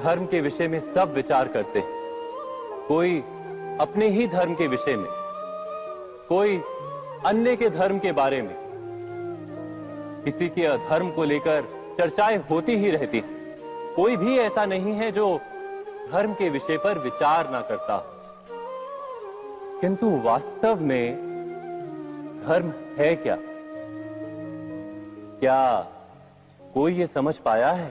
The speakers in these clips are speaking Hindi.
धर्म के विषय में सब विचार करते हैं, कोई अपने ही धर्म के विषय में, कोई अन्य के धर्म के बारे में। किसी के अधर्म को लेकर चर्चाएं होती ही रहती हैं। कोई भी ऐसा नहीं है जो धर्म के विषय पर विचार ना करता हो। किंतु वास्तव में धर्म है क्या? क्या कोई ये समझ पाया है?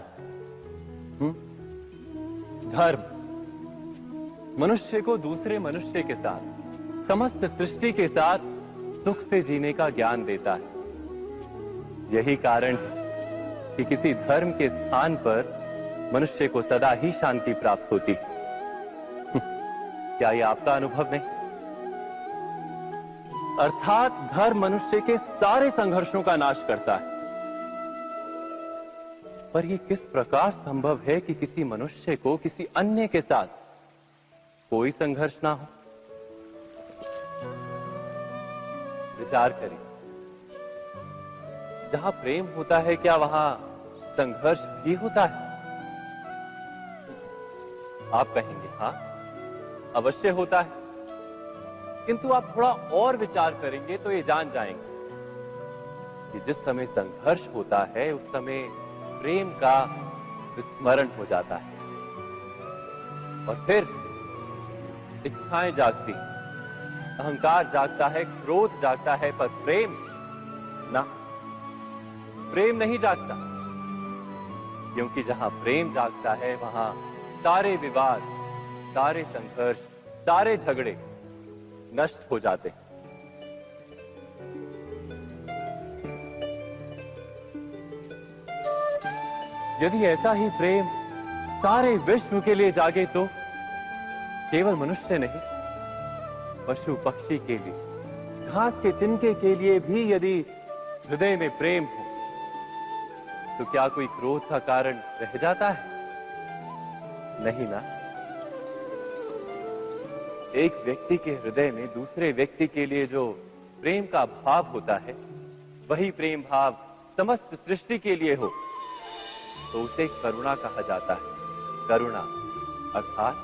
धर्म मनुष्य को दूसरे मनुष्य के साथ, समस्त सृष्टि के साथ सुख से जीने का ज्ञान देता है। यही कारण है कि किसी धर्म के स्थान पर मनुष्य को सदा ही शांति प्राप्त होती। क्या यह आपका अनुभव नहीं? अर्थात धर्म मनुष्य के सारे संघर्षों का नाश करता है। पर यह किस प्रकार संभव है कि किसी मनुष्य को किसी अन्य के साथ कोई संघर्ष ना हो? विचार करें, जहां प्रेम होता है क्या वहां संघर्ष भी होता है? आप कहेंगे हां, अवश्य होता है। किंतु आप थोड़ा और विचार करेंगे तो ये जान जाएंगे कि जिस समय संघर्ष होता है उस समय प्रेम का विस्मरण हो जाता है और फिर इच्छाएं जागती, अहंकार जागता है, क्रोध जागता है, पर प्रेम ना, प्रेम नहीं जागता। क्योंकि जहां प्रेम जागता है वहां सारे विवाद, सारे संघर्ष, सारे झगड़े नष्ट हो जाते हैं। यदि ऐसा ही प्रेम सारे विश्व के लिए जागे तो केवल मनुष्य नहीं, पशु पक्षी के लिए, घास के तिनके के लिए भी यदि हृदय में प्रेम हो तो क्या कोई क्रोध का कारण रह जाता है? नहीं ना। एक व्यक्ति के हृदय में दूसरे व्यक्ति के लिए जो प्रेम का भाव होता है, वही प्रेम भाव समस्त सृष्टि के लिए हो तो उसे करुणा कहा जाता है। करुणा अर्थात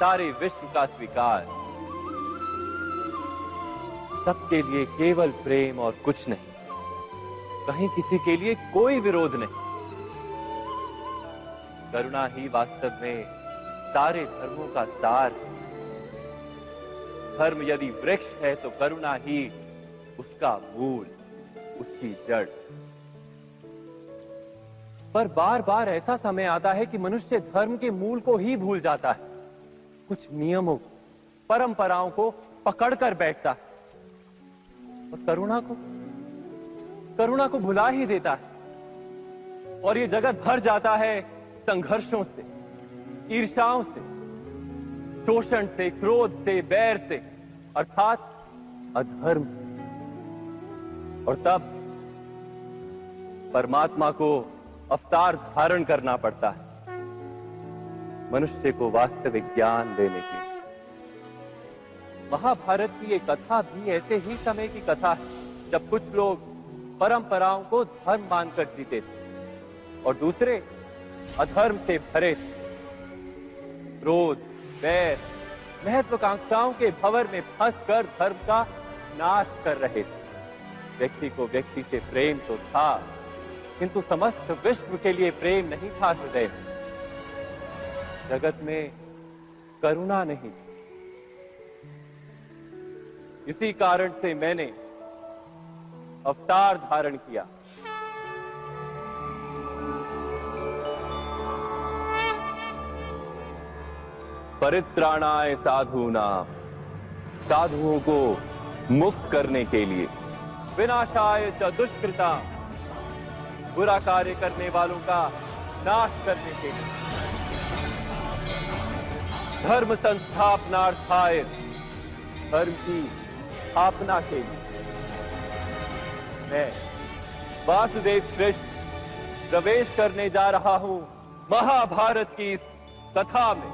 सारे विश्व का स्वीकार, सबके लिए केवल प्रेम और कुछ नहीं, कहीं किसी के लिए कोई विरोध नहीं। करुणा ही वास्तव में सारे धर्मों का सार है। धर्म यदि वृक्ष है तो करुणा ही उसका मूल, उसकी जड़। पर बार बार ऐसा समय आता है कि मनुष्य धर्म के मूल को ही भूल जाता है, कुछ नियमों को, परंपराओं को पकड़कर बैठता है और करुणा को भुला ही देता है। और ये जगत भर जाता है संघर्षों से, ईर्ष्याओं से, शोषण से, क्रोध से, बैर से, अर्थात अधर्म से। और तब परमात्मा को अवतार धारण करना पड़ता है मनुष्य को वास्तविक ज्ञान देने के लिए। महाभारत की एक कथा भी ऐसे ही समय की कथा है जब कुछ लोग परंपराओं को धर्म मानकर जीते थे और दूसरे अधर्म से भरे थे। क्रोध, बैर, महत्वाकांक्षाओं के भंवर में फंसकर धर्म का नाश कर रहे थे। व्यक्ति को व्यक्ति से प्रेम तो था, किंतु समस्त विश्व के लिए प्रेम नहीं था हृदय में। जगत में करुणा नहीं। इसी कारण से मैंने अवतार धारण किया। परित्राणाय साधूनां, साधुओं को मुक्त करने के लिए, विनाशाय च दुष्कृतां, बुरा कार्य करने वालों का नाश करने के लिए, धर्म संस्थापनार्थाय, धर्म की स्थापना के लिए मैं वासुदेव कृष्ण प्रवेश करने जा रहा हूं महाभारत की इस कथा में।